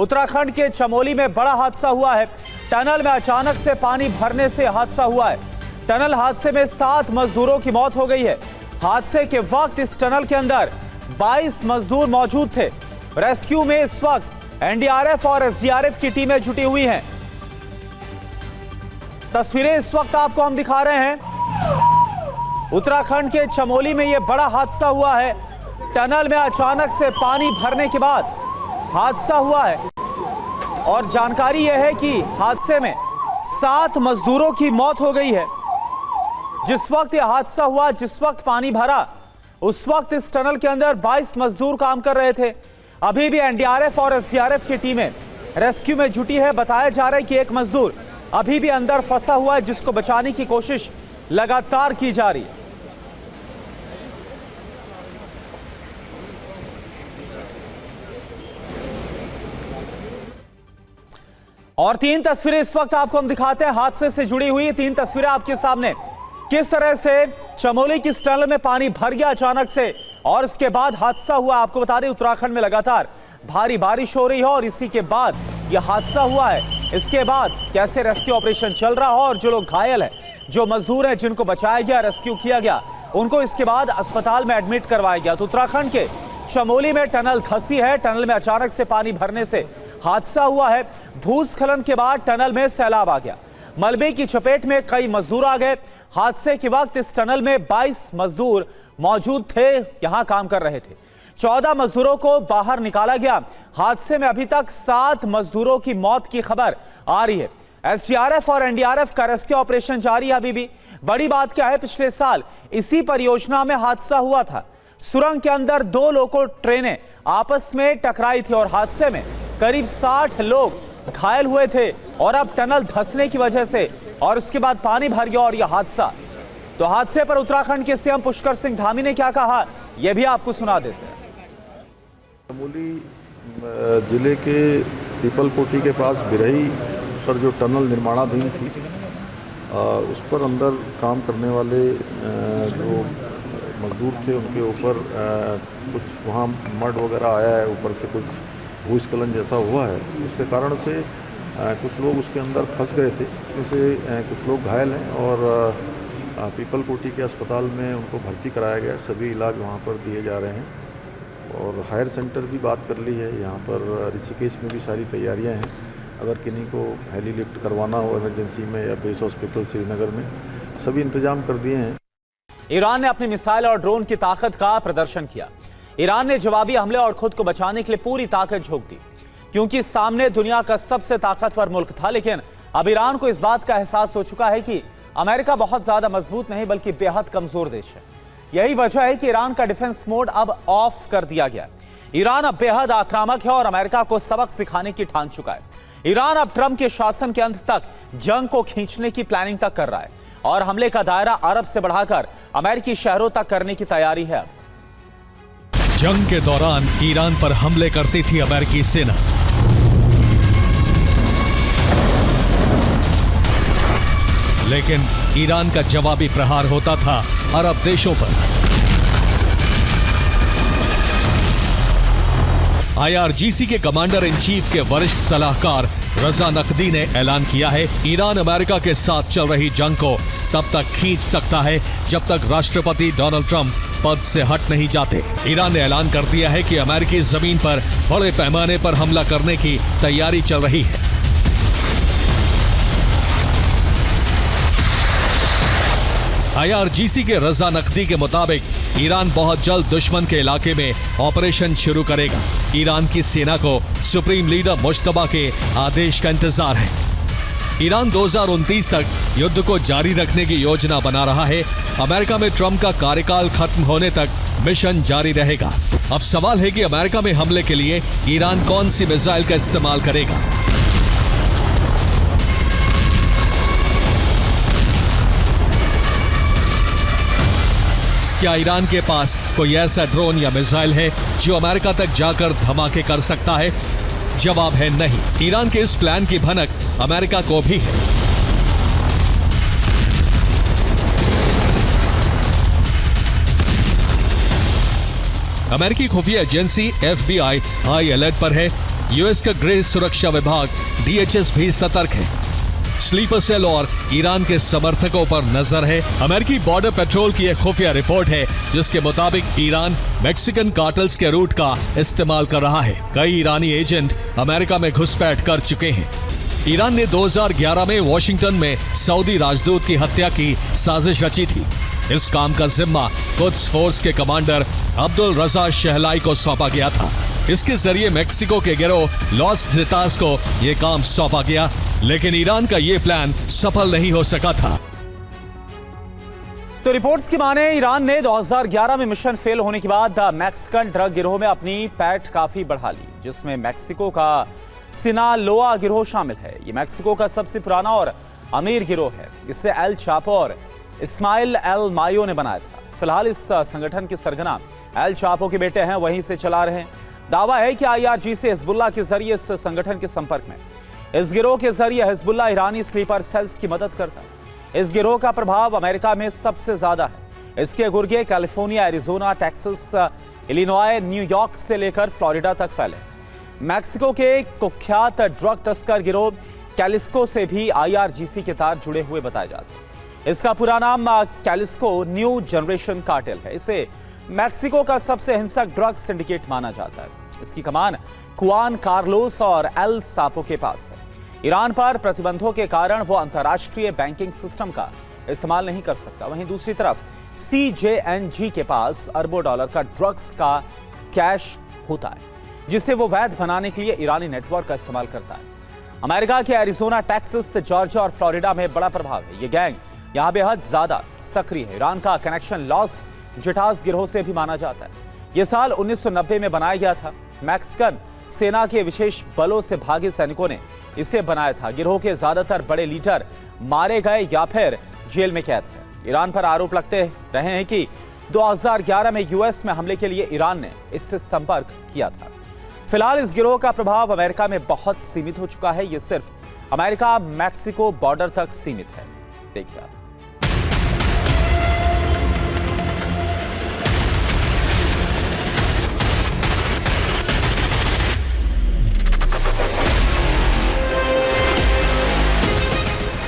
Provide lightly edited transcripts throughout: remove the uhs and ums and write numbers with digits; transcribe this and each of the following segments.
उत्तराखंड के चमोली में बड़ा हादसा हुआ है। टनल में अचानक से पानी भरने से हादसा हुआ है। टनल हादसे में 7 मजदूरों की मौत हो गई है। हादसे के वक्त इस टनल के अंदर 22 मजदूर मौजूद थे। रेस्क्यू में इस वक्त एनडीआरएफ और एसडीआरएफ की टीमें जुटी हुई हैं। तस्वीरें इस वक्त आपको हम दिखा रहे हैं। उत्तराखंड के चमोली में यह बड़ा हादसा हुआ है। टनल में अचानक से पानी भरने के बाद हादसा हुआ है और जानकारी यह है कि हादसे में 7 मजदूरों की मौत हो गई है। जिस वक्त यह हादसा हुआ, जिस वक्त पानी भरा, उस वक्त इस टनल के अंदर 22 मजदूर काम कर रहे थे। अभी भी एनडीआरएफ और एसडीआरएफ की टीमें रेस्क्यू में जुटी है। बताया जा रहा है कि एक मजदूर अभी भी अंदर फंसा हुआ है, जिसको बचाने की कोशिश लगातार की जा रही है। और 3 तस्वीरें इस वक्त आपको हम दिखाते हैं हादसे से जुड़ी हुई 3 तस्वीरें आपके सामने। किस तरह से चमोली की टनल में पानी भर गया अचानक से और इसके बाद हादसा हुआ। आपको बता दें, उत्तराखंड में लगातार भारी बारिश हो रही है और इसी के बाद यह हादसा हुआ है। इसके बाद कैसे रेस्क्यू ऑपरेशन चल रहा है और जो लोग घायल हैं, जो मजदूर हैं जिनको बचाया गया, रेस्क्यू किया गया, उनको इसके बाद अस्पताल में एडमिट करवाया गया। तो उत्तराखंड के चमोली में टनल धंसी है। टनल में अचानक से पानी भरने से हादसा हुआ है। भूस्खलन के बाद टनल में सैलाब आ गया। मलबे की चपेट में कई मजदूर आ गए। हादसे के वक्त इस टनल में 22 मजदूर मौजूद थे, यहां काम कर रहे थे। 14 मजदूरों को बाहर निकाला गया। हादसे में अभी तक 7 मजदूरों की मौत की खबर आ रही है। एसडीआरएफ और एनडीआरएफ का रेस्क्यू ऑपरेशन जारी है अभी भी। बड़ी बात क्या है, पिछले साल इसी परियोजना में हादसा हुआ था। सुरंग के अंदर 2 लोको ट्रेनें आपस में टकराई थी और हादसे में करीब 60 लोग घायल हुए थे। और अब टनल धंसने की वजह से और उसके बाद पानी भर गया और यह हादसा। तो हादसे पर उत्तराखंड के सीएम पुष्कर सिंह धामी ने क्या कहा, यह भी आपको सुना देते हैं। चमोली जिले के पीपलकोटी के पास बिरही पर जो टनल निर्माणाधीन थी, उस पर अंदर काम करने वाले जो मजदूर थे, उनके ऊपर कुछ वहाँ मड वगैरह आया है, ऊपर से कुछ भूस्खलन जैसा हुआ है। उसके कारण से कुछ लोग उसके अंदर फंस गए थे। इसमें कुछ लोग घायल हैं और पीपलकोटी के अस्पताल में उनको भर्ती कराया गया। सभी इलाज वहाँ पर दिए जा रहे हैं और हायर सेंटर भी बात कर ली है। यहाँ पर ऋषिकेश में भी सारी तैयारियाँ हैं। अगर किन्हीं को हेली लिफ्ट करवाना हो इमरजेंसी में या बेस हॉस्पिटल श्रीनगर में, सभी इंतजाम कर दिए हैं। ईरान ने अपनी मिसाइल और ड्रोन की ताकत का प्रदर्शन किया। ईरान ने जवाबी हमले और खुद को बचाने के लिए पूरी ताकत झोंक दी, क्योंकि सामने दुनिया का सबसे ताकतवर मुल्क था। लेकिन अब ईरान को इस बात का एहसास हो चुका है कि अमेरिका बहुत ज्यादा मजबूत नहीं बल्कि बेहद कमजोर देश है। यही वजह है कि ईरान का डिफेंस मोड अब ऑफ कर दिया गया। ईरान अब बेहद आक्रामक है और अमेरिका को सबक सिखाने की ठान चुका है। ईरान अब ट्रंप के शासन के अंत तक जंग को खींचने की प्लानिंग तक कर रहा है और हमले का दायरा अरब से बढ़ाकर अमेरिकी शहरों तक करने की तैयारी है। जंग के दौरान ईरान पर हमले करती थी अमेरिकी सेना। लेकिन ईरान का जवाबी प्रहार होता था अरब देशों पर। आईआरजीसी के कमांडर इन चीफ के वरिष्ठ सलाहकार रजा नकवी ने ऐलान किया है, ईरान अमेरिका के साथ चल रही जंग को तब तक खींच सकता है जब तक राष्ट्रपति डोनाल्ड ट्रंप पद से हट नहीं जाते। ईरान ने ऐलान कर दिया है कि अमेरिकी जमीन पर बड़े पैमाने पर हमला करने की तैयारी चल रही है। आईआरजीसी के रजा नकवी के मुताबिक ईरान बहुत जल्द दुश्मन के इलाके में ऑपरेशन शुरू करेगा। ईरान की सेना को सुप्रीम लीडर मुश्तबा के आदेश का इंतजार है। ईरान 2029 तक युद्ध को जारी रखने की योजना बना रहा है। अमेरिका में ट्रंप का कार्यकाल खत्म होने तक मिशन जारी रहेगा। अब सवाल है कि अमेरिका में हमले के लिए ईरान कौन सी मिसाइल का इस्तेमाल करेगा। क्या ईरान के पास कोई ऐसा ड्रोन या मिसाइल है जो अमेरिका तक जाकर धमाके कर सकता है? जवाब है नहीं। ईरान के इस प्लान की भनक अमेरिका को भी है। अमेरिकी खुफिया एजेंसी FBI हाई अलर्ट पर है। यूएस का गृह सुरक्षा विभाग DHS भी सतर्क है। स्लीपर सेल और ईरान के समर्थकों पर नजर है। अमेरिकी बॉर्डर पेट्रोल की एक खुफिया रिपोर्ट है जिसके मुताबिक ईरान मैक्सिकन कार्टल्स के रूट का इस्तेमाल कर रहा है। कई ईरानी एजेंट अमेरिका में घुसपैठ कर चुके हैं। ईरान ने 2011 में वॉशिंगटन में सऊदी राजदूत की हत्या की साजिश रची थी। इस काम का जिम्मा कुद्स फोर्स के कमांडर अब्दुल रजा शहलाई को सौंपा गया था। इसके जरिए मेक्सिको के गिरोह लॉस जेटास को यह काम सौंपा गया, लेकिन ईरान का यह प्लान सफल नहीं हो सका था। तो रिपोर्ट्स की माने ईरान ने 2011 में मिशन फेल होने के बाद मैक्सिकन ड्रग गिरोह में अपनी पैठ काफी बढ़ा ली, जिसमें मैक्सिको का सिनालोआ गिरोह शामिल है। ये मैक्सिको का सबसे पुराना और अमीर गिरोह है। इसे एल चापो और इस्माइल एल मायो ने बनाया था। फिलहाल इस संगठन के सरगना एल चापो के बेटे हैं, वहीं से चला रहे हैं। दावा है कि IRGC हिजबुल्लाह के जरिए इस संगठन के संपर्क में। इस गिरोह के जरिए हिजबुल्लाह ईरानी स्लीपर सेल्स की मदद करता है। इस गिरोह का प्रभाव अमेरिका में सबसे ज्यादा है। इसके गुर्गे California, Arizona, Texas, Illinois, New York से लेकर फ्लोरिडा तक फैले। मैक्सिको के कुख्यात ड्रग तस्कर गिरोह कैलिस्को से भी IRGC के तार जुड़े हुए बताए जाते हैं। इसका पूरा नाम कैलिस्को न्यू जनरेशन कार्टेल है। इसे मैक्सिको का सबसे हिंसक ड्रग सिंडिकेट माना जाता है। इसकी कमान कुआन कार्लोस और एल सापो के पास है। ईरान पर प्रतिबंधों के कारण वो अंतर्राष्ट्रीय बैंकिंग सिस्टम का इस्तेमाल नहीं कर सकता। वहीं दूसरी तरफ CJNG के पास अरबों डॉलर का ड्रग्स का कैश होता है, जिसे वो वैध बनाने के लिए ईरानी नेटवर्क का इस्तेमाल करता है। अमेरिका के एरिजोना, टेक्सास, जॉर्जिया और फ्लोरिडा में बड़ा प्रभाव है। ये गैंग यहां बेहद ज्यादा सक्रिय है। ईरान का कनेक्शन लॉस जेटास गिरोह से भी माना जाता है। यह साल 1990 में बनाया गया था। मैक्सिकन सेना के विशेष बलों से भागे सैनिकों ने इसे बनाया था। गिरोह के ज्यादातर बड़े लीडर मारे गए या फिर जेल में कैद हैं। ईरान पर आरोप लगते रहे हैं कि 2011 में यूएस में हमले के लिए ईरान ने इससे संपर्क किया था। फिलहाल इस गिरोह का प्रभाव अमेरिका में बहुत सीमित हो चुका है। यह सिर्फ अमेरिका मैक्सिको बॉर्डर तक सीमित है। देखिए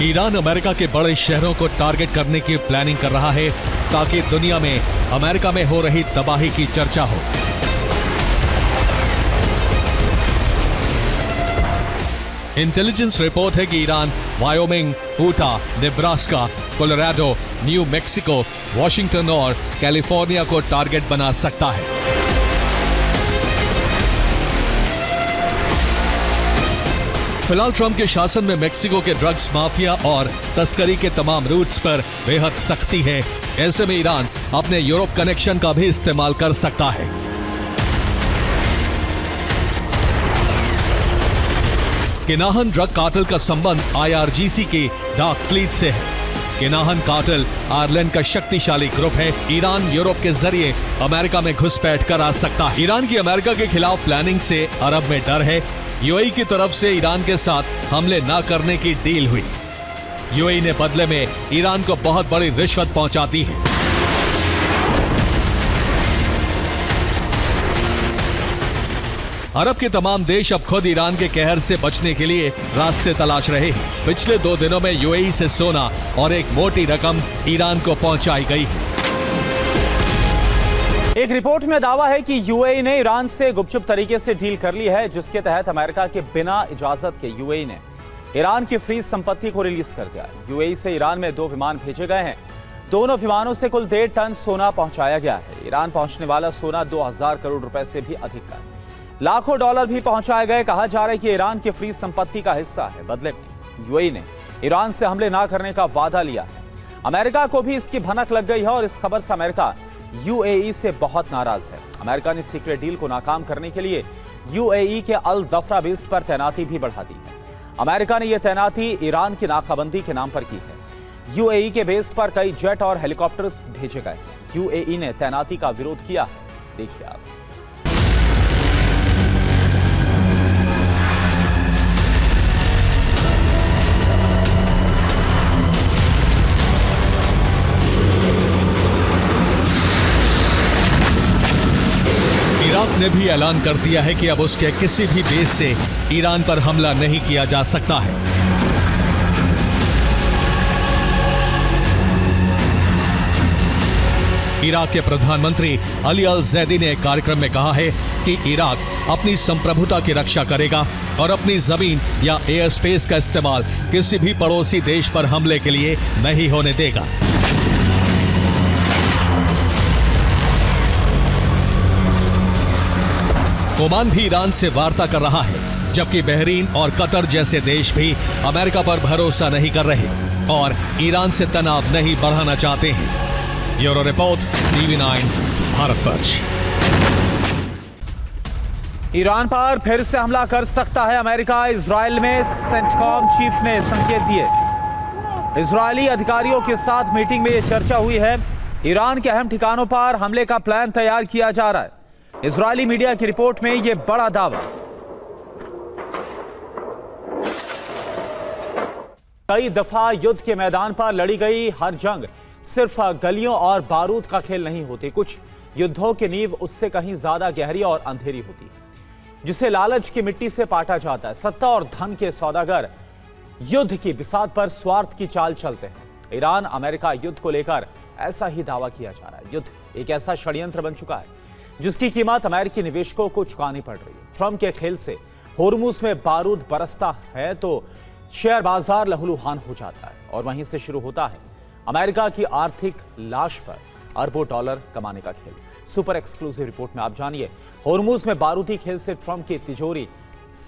ईरान अमेरिका के बड़े शहरों को टारगेट करने की प्लानिंग कर रहा है ताकि दुनिया में अमेरिका में हो रही तबाही की चर्चा हो। इंटेलिजेंस रिपोर्ट है कि Iran Wyoming, Utah, Nebraska, Colorado, new Mexico, Washington और कैलिफोर्निया को टारगेट बना सकता है। फिलहाल ट्रंप के शासन में मैक्सिको के ड्रग्स माफिया और तस्करी के तमाम रूट्स पर बेहद सख्ती है। ऐसे में ईरान अपने यूरोप कनेक्शन का भी इस्तेमाल कर सकता है। किनाहन ड्रग कार्टेल का संबंध IRGC के डार्क फ्लीट से है। किनाहन कार्टेल आयरलैंड का शक्तिशाली ग्रुप है। ईरान यूरोप के जरिए अमेरिका में घुसपैठ कर आ सकता है। ईरान की अमेरिका के खिलाफ प्लानिंग से अरब में डर है। यूएई की तरफ से ईरान के साथ हमले न करने की डील हुई। यूएई ने बदले में ईरान को बहुत बड़ी रिश्वत पहुंचाती है। अरब के तमाम देश अब खुद ईरान के कहर से बचने के लिए रास्ते तलाश रहे हैं। पिछले 2 दिनों में यूएई से सोना और एक मोटी रकम ईरान को पहुंचाई गई है। एक रिपोर्ट में दावा है कि यूएई ने ईरान से गुपचुप तरीके से डील कर ली है, जिसके तहत अमेरिका के बिना इजाजत के यूएई ने ईरान की फ्रीज संपत्ति को रिलीज कर दिया। यूएई से ईरान में 2 विमान भेजे गए हैं। दोनों विमानों से कुल 1.5 टन सोना पहुंचाया गया है। ईरान पहुंचने वाला सोना 2000 करोड़ रुपए से भी अधिक का है। लाखों डॉलर भी पहुंचाए गए। कहा जा रहा है कि ईरान की फ्रीज संपत्ति का हिस्सा है। बदले में यूएई ने ईरान से हमले ना करने का वादा लिया है। अमेरिका को भी इसकी भनक लग गई है और इस खबर से अमेरिका यूएई से बहुत नाराज है। अमेरिका ने सीक्रेट डील को नाकाम करने के लिए यूएई के अल दफरा बेस पर तैनाती भी बढ़ा दी है। अमेरिका ने यह तैनाती ईरान की नाकाबंदी के नाम पर की है। यूएई के बेस पर कई जेट और हेलीकॉप्टर्स भेजे गए। यूएई ने तैनाती का विरोध किया है। देखिए आप। ने भी ऐलान कर दिया है कि अब उसके किसी भी बेस से ईरान पर हमला नहीं किया जा सकता है। इराक के प्रधानमंत्री अली अल जैदी ने एक कार्यक्रम में कहा है कि इराक अपनी संप्रभुता की रक्षा करेगा और अपनी जमीन या एयर स्पेस का इस्तेमाल किसी भी पड़ोसी देश पर हमले के लिए नहीं होने देगा। ओमान भी ईरान से वार्ता कर रहा है, जबकि बहरीन और कतर जैसे देश भी अमेरिका पर भरोसा नहीं कर रहे और ईरान से तनाव नहीं बढ़ाना चाहते हैं। Bureau report, TV9 Bharatvarsh. Iran पर फिर से हमला कर सकता है अमेरिका। इजराइल में सेंटकॉम चीफ ने संकेत दिए। इजरायली अधिकारियों के साथ मीटिंग में यह चर्चा हुई है। ईरान के अहम ठिकानों पर हमले का प्लान तैयार किया जा रहा है। इजरायली मीडिया की रिपोर्ट में यह बड़ा दावा। कई दफा युद्ध के मैदान पर लड़ी गई हर जंग सिर्फ गलियों और बारूद का खेल नहीं होती। कुछ युद्धों की नींव उससे कहीं ज्यादा गहरी और अंधेरी होती है, जिसे लालच की मिट्टी से पाटा जाता है। सत्ता और धन के सौदागर युद्ध की बिसात पर स्वार्थ की चाल चलते हैं। ईरान अमेरिका युद्ध को लेकर ऐसा ही दावा किया जा रहा है। युद्ध एक ऐसा षड्यंत्र बन चुका है जिसकी कीमत अमेरिकी निवेशकों को चुकानी पड़ रही है। ट्रंप के खेल से होर्मुज में बारूद बरसता है तो शेयर बाजार लहूलुहान हो जाता है और वहीं से शुरू होता है अमेरिका की आर्थिक लाश पर अरबों डॉलर कमाने का खेल। सुपर एक्सक्लूसिव रिपोर्ट में आप जानिए होर्मुज में बारूदी खेल से ट्रंप की तिजोरी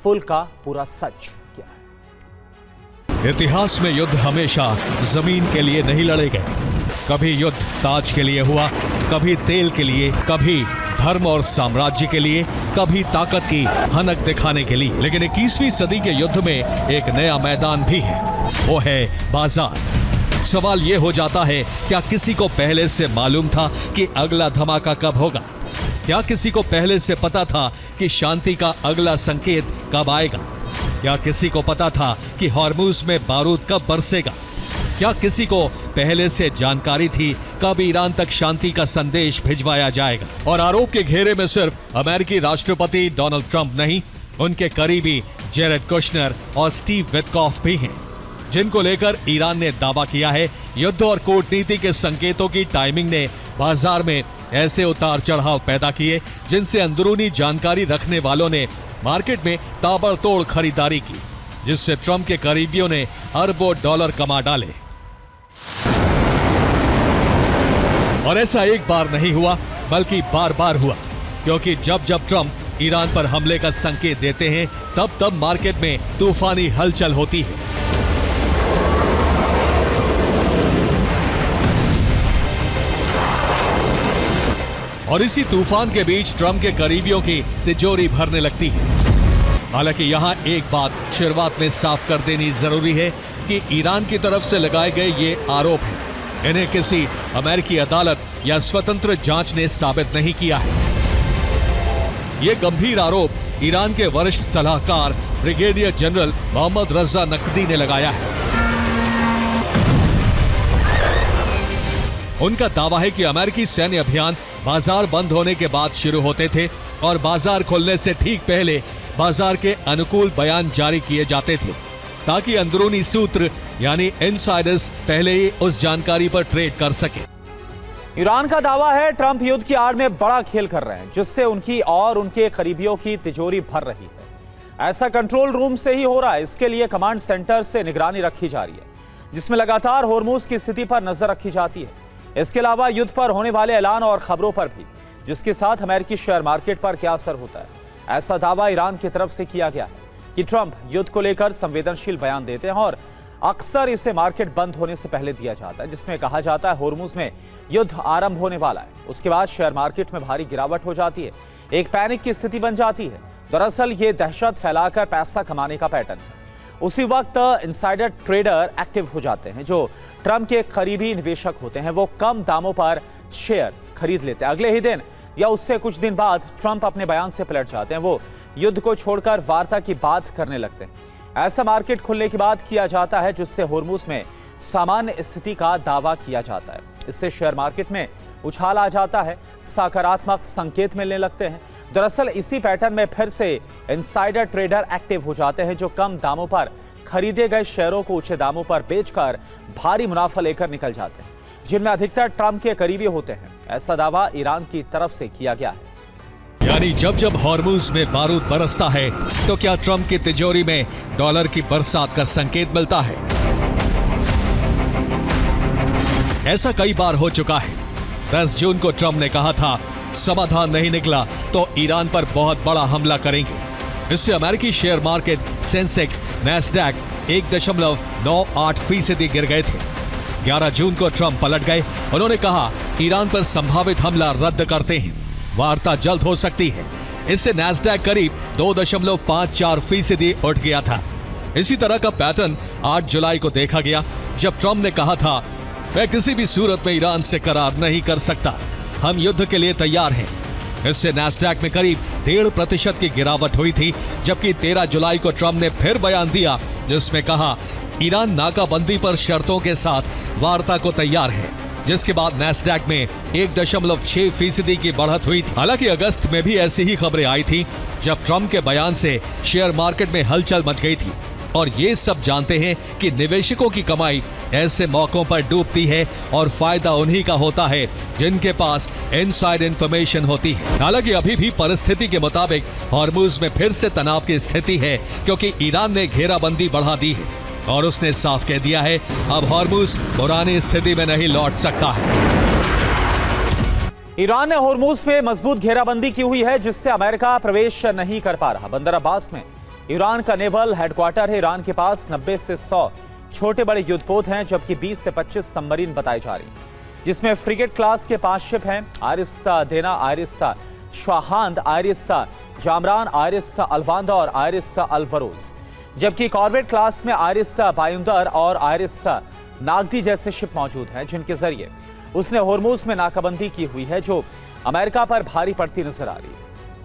फुल का पूरा सच क्या है। इतिहास में युद्ध हमेशा जमीन के लिए नहीं लड़े गए। कभी युद्ध ताज के लिए हुआ, कभी तेल के लिए, कभी धर्म और साम्राज्य के लिए, कभी ताकत की हनक दिखाने के लिए। लेकिन 21वीं सदी के युद्ध में एक नया मैदान भी है, वो है बाजार। सवाल ये हो जाता है, क्या किसी को पहले से मालूम था कि अगला धमाका कब होगा? क्या किसी को पहले से पता था कि शांति का अगला संकेत कब आएगा? क्या किसी को पता था कि हॉर्मुज में बारूद कब बरसेगा? क्या किसी को पहले से जानकारी थी कब ईरान तक शांति का संदेश भिजवाया जाएगा? और आरोप के घेरे में सिर्फ अमेरिकी राष्ट्रपति डोनाल्ड ट्रंप नहीं, उनके करीबी जेरेड कुशनर और स्टीव विटकॉफ भी हैं, जिनको लेकर ईरान ने दावा किया है युद्ध और कूटनीति के संकेतों की टाइमिंग ने बाजार में ऐसे उतार चढ़ाव पैदा किए जिनसे अंदरूनी जानकारी रखने वालों ने मार्केट में ताबड़तोड़ खरीदारी की, जिससे ट्रंप के करीबियों ने अरबों डॉलर कमा डाले। और ऐसा एक बार नहीं हुआ बल्कि बार बार हुआ, क्योंकि जब जब ट्रंप ईरान पर हमले का संकेत देते हैं तब तब मार्केट में तूफानी हलचल होती है। और इसी तूफान के बीच ट्रंप के करीबियों की तिजोरी भरने लगती है। हालांकि यहां एक बात शुरुआत में साफ कर देनी जरूरी है कि ईरान की तरफ से लगाए गए ये आरोप हैं, इन्हें किसी अमेरिकी अदालत या स्वतंत्र जांच ने साबित नहीं किया है। ये गंभीर आरोप ईरान के वरिष्ठ सलाहकार ब्रिगेडियर जनरल मोहम्मद रजा नकवी ने लगाया है। उनका दावा है कि अमेरिकी सैन्य अभियान बाजार बंद होने के बाद शुरू होते थे और बाजार खुलने से ठीक पहले बाजार के अनुकूल बयान जारी किए जाते थे, ताकि अंदरूनी सूत्र यानी इनसाइडर्स पहले ही उस जानकारी पर ट्रेड कर सके। ईरान का दावा है ट्रंप युद्ध की आड़ में बड़ा खेल कर रहे हैं, जिससे उनकी और उनके करीबियों की तिजोरी भर रही है। ऐसा कंट्रोल रूम से ही हो रहा है। इसके लिए कमांड सेंटर से निगरानी रखी जा रही है, जिसमें लगातार होर्मुज की स्थिति पर नजर रखी जाती है। इसके अलावा युद्ध पर होने वाले ऐलान और खबरों पर भी, जिसके साथ अमेरिकी शेयर मार्केट पर क्या असर होता है। ऐसा दावा ईरान की तरफ से किया गया है कि ट्रंप युद्ध को लेकर संवेदनशील बयान देते हैं और अक्सर इसे मार्केट बंद होने से पहले दिया जाता है, जिसमें कहा जाता है होर्मुज में युद्ध आरंभ होने वाला है। उसके बाद शेयर मार्केट में भारी गिरावट हो जाती है, एक पैनिक की स्थिति बन जाती है। दरअसल ये दहशत फैलाकर पैसा कमाने का पैटर्न है। उसी वक्त इनसाइडर ट्रेडर एक्टिव हो जाते हैं, जो ट्रंप के करीबी निवेशक होते हैं। वो कम दामों पर शेयर खरीद लेते हैं। अगले ही दिन या उससे कुछ दिन बाद ट्रंप अपने बयान से पलट जाते हैं। वो युद्ध को छोड़कर वार्ता की बात करने लगते हैं। ऐसा मार्केट खुलने के बाद किया जाता है, जिससे होर्मुज में सामान्य स्थिति का दावा किया जाता है। इससे शेयर मार्केट में उछाल आ जाता है, सकारात्मक संकेत मिलने लगते हैं। दरअसल इसी पैटर्न में फिर से इनसाइडर ट्रेडर एक्टिव हो जाते हैं, जो कम दामों पर खरीदे गए शेयरों को ऊंचे दामों पर बेचकर भारी मुनाफा लेकर निकल जाते हैं, जिनमें अधिकतर ट्रंप के करीबी होते हैं। ऐसा दावा ईरान की तरफ से किया गया है। यानी जब जब हॉर्मुज में बारूद बरसता है तो क्या ट्रंप की तिजोरी में डॉलर की बरसात का संकेत मिलता है? ऐसा कई बार हो चुका है। 10 जून को ट्रंप ने कहा था समाधान नहीं निकला तो ईरान पर बहुत बड़ा हमला करेंगे। इससे अमेरिकी शेयर मार्केट सेंसेक्स, नैस्डैक 1.98% गिर गए थे। 11 जून को ट्रंप पलट गए। उन्होंने कहा ईरान पर संभावित हमला रद्द करते हैं, वार्ता जल्द हो सकती है। इससे नैस्डैक करीब 2.54% उठ गया था। इसी तरह का पैटर्न 8 जुलाई को देखा गया, जब ट्रंप ने कहा था मैं किसी भी सूरत में ईरान से करार नहीं कर सकता, हम युद्ध के लिए तैयार हैं। इससे नैस्डैक में करीब 1.5% की गिरावट हुई थी, जबकि 13 जुलाई को ट्रंप ने फिर बयान दिया जिसमें कहा ईरान नाकाबंदी पर शर्तों के साथ वार्ता को तैयार है, जिसके बाद नैस्डैक में 1.6% की बढ़त हुई थी। हालांकि अगस्त में भी ऐसी ही खबरें आई थी, जब ट्रंप के बयान से शेयर मार्केट में हलचल मच गई थी। और ये सब जानते हैं कि निवेशकों की कमाई ऐसे मौकों पर डूबती है और फायदा उन्हीं का होता है जिनके पास इनसाइड इंफॉर्मेशन होती है। हालांकि अभी भी परिस्थिति के मुताबिक हॉर्मुज में फिर से तनाव की स्थिति है, क्योंकि ईरान ने घेराबंदी बढ़ा दी है और उसने साफ कह दिया है अब हॉर्मुज पुरानी स्थिति में नहीं लौट सकता है। ईरान ने हॉर्मुज में मजबूत घेराबंदी की हुई है, जिससे अमेरिका प्रवेश नहीं कर पा रहा। बंदर अब्बास में ईरान का नेवल हेडक्वार्टर है। ईरान के पास 90 से 100 छोटे बड़े युद्धपोत हैं, जबकि 20 से 25 सबमरीन बताई जा रही, जिसमें फ्रिगेट क्लास के 5 शिप हैं। आरिस्सा देना, आरिस्सा शाहांद, आरिस्सा जामरान, आरिस्सा अलवांदा और आरिस्सा अलवरोज, जबकि कॉर्वेट क्लास में आरिस्सा बायुंदर और आरिस्सा नागदी जैसे शिप मौजूद हैं, जिनके जरिए उसने हॉर्मुज में नाकाबंदी की हुई है, जो अमेरिका पर भारी पड़ती नजर आ रही है।